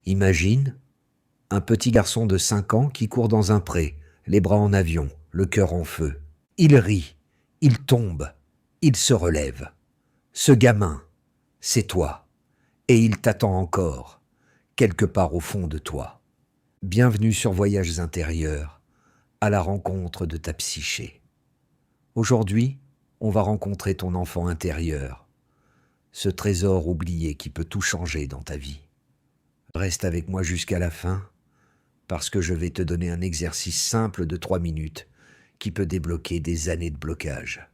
Imagine un petit garçon de 5 ans qui court dans un pré, les bras en avion, le cœur en feu. Il rit, il tombe, il se relève. Ce gamin, c'est toi, et il t'attend encore, quelque part au fond de toi. Bienvenue sur Voyages intérieurs, à la rencontre de ta psyché. Aujourd'hui, on va rencontrer ton enfant intérieur, ce trésor oublié qui peut tout changer dans ta vie. Reste avec moi jusqu'à la fin, parce que je vais te donner un exercice simple de 3 minutes qui peut débloquer des années de blocage.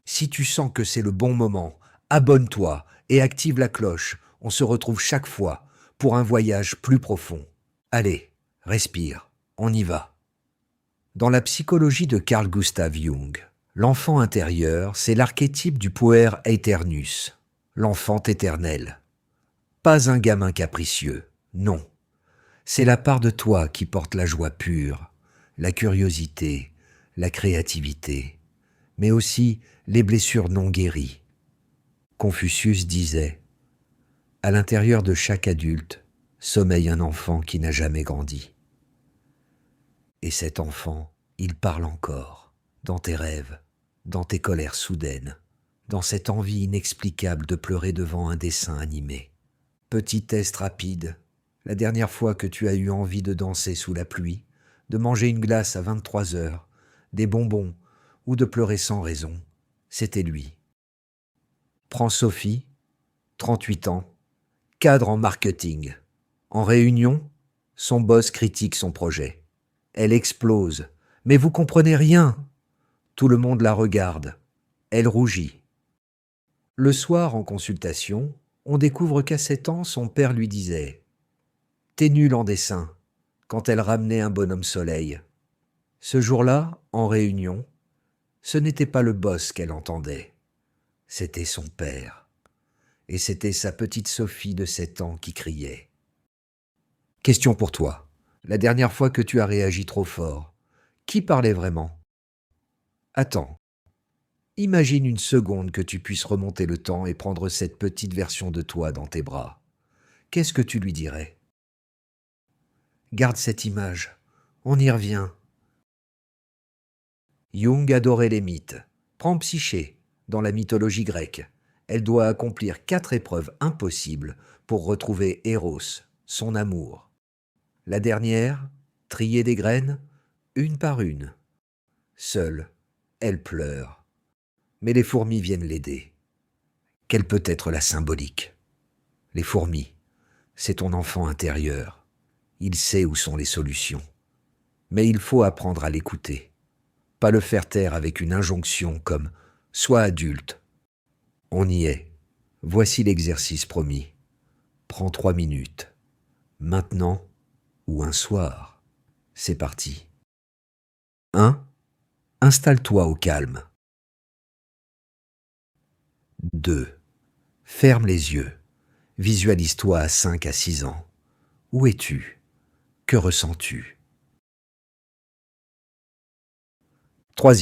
Si tu sens que c'est le bon moment, abonne-toi et active la cloche. On se retrouve chaque fois pour un voyage plus profond. Allez, respire, on y va. Dans la psychologie de Carl Gustav Jung, l'enfant intérieur, c'est l'archétype du puer aeternus, l'enfant éternel. Pas un gamin capricieux, non. C'est la part de toi qui porte la joie pure, la curiosité, la créativité, mais aussi les blessures non guéries. Confucius disait « À l'intérieur de chaque adulte sommeille un enfant qui n'a jamais grandi. » Et cet enfant, il parle encore, dans tes rêves, dans tes colères soudaines, dans cette envie inexplicable de pleurer devant un dessin animé. Petit test rapide, la dernière fois que tu as eu envie de danser sous la pluie, de manger une glace à 23 heures, des bonbons ou de pleurer sans raison, c'était lui. Prends Sophie, 38 ans, cadre en marketing. En réunion, son boss critique son projet. Elle explose, mais vous comprenez rien. Tout le monde la regarde. Elle rougit. Le soir, en consultation, on découvre qu'à 7 ans, son père lui disait « T'es nul en dessin » quand elle ramenait un bonhomme soleil. Ce jour-là, en réunion, ce n'était pas le boss qu'elle entendait, c'était son père. Et c'était sa petite Sophie de 7 ans qui criait. Question pour toi. La dernière fois que tu as réagi trop fort, qui parlait vraiment? Attends. Imagine une seconde que tu puisses remonter le temps et prendre cette petite version de toi dans tes bras. Qu'est-ce que tu lui dirais? Garde cette image. On y revient. Jung adorait les mythes. Prends Psyché, dans la mythologie grecque. Elle doit accomplir 4 épreuves impossibles pour retrouver Eros, son amour. La dernière, trier des graines, une par une. Seule, elle pleure. Mais les fourmis viennent l'aider. Quelle peut être la symbolique? Les fourmis, c'est ton enfant intérieur. Il sait où sont les solutions. Mais il faut apprendre à l'écouter. Pas le faire taire avec une injonction comme « sois adulte ». On y est. Voici l'exercice promis. Prends 3 minutes. Maintenant ou un soir. C'est parti. 1. Installe-toi au calme. 2. Ferme les yeux. Visualise-toi à 5 à 6 ans. Où es-tu? Que ressens-tu? 3.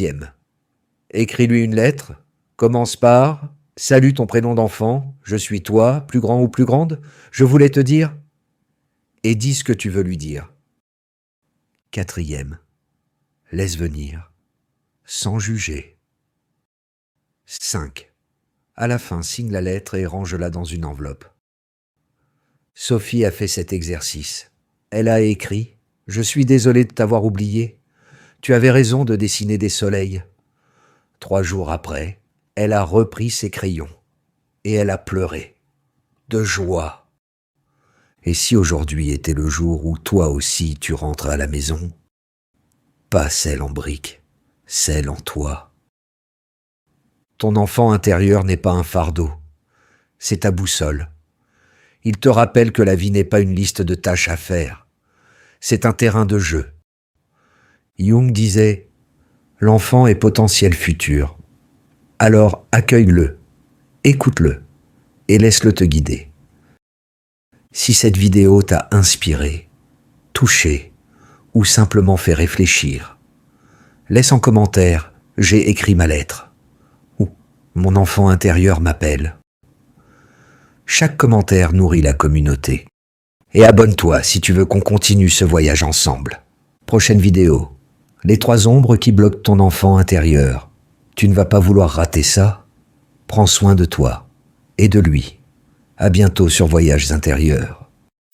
Écris-lui une lettre. Commence par « Salut ton prénom d'enfant, je suis toi, plus grand ou plus grande, je voulais te dire… » Et dis ce que tu veux lui dire. 4. Laisse venir, sans juger. 5. À la fin, signe la lettre et range-la dans une enveloppe. Sophie a fait cet exercice. Elle a écrit « Je suis désolée de t'avoir oublié. Tu avais raison de dessiner des soleils. » 3 jours après, elle a repris ses crayons et elle a pleuré, de joie. Et si aujourd'hui était le jour où toi aussi tu rentres à la maison, pas celle en briques, celle en toi. Ton enfant intérieur n'est pas un fardeau, c'est ta boussole. Il te rappelle que la vie n'est pas une liste de tâches à faire, c'est un terrain de jeu. Jung disait « L'enfant est potentiel futur. Alors accueille-le, écoute-le et laisse-le te guider. » Si cette vidéo t'a inspiré, touché ou simplement fait réfléchir, laisse en commentaire « J'ai écrit ma lettre » ou « Mon enfant intérieur m'appelle ». Chaque commentaire nourrit la communauté Et abonne-toi si tu veux qu'on continue ce voyage ensemble. Prochaine vidéo. Les 3 ombres qui bloquent ton enfant intérieur. Tu ne vas pas vouloir rater ça? Prends soin de toi et de lui. À bientôt sur Voyages intérieurs.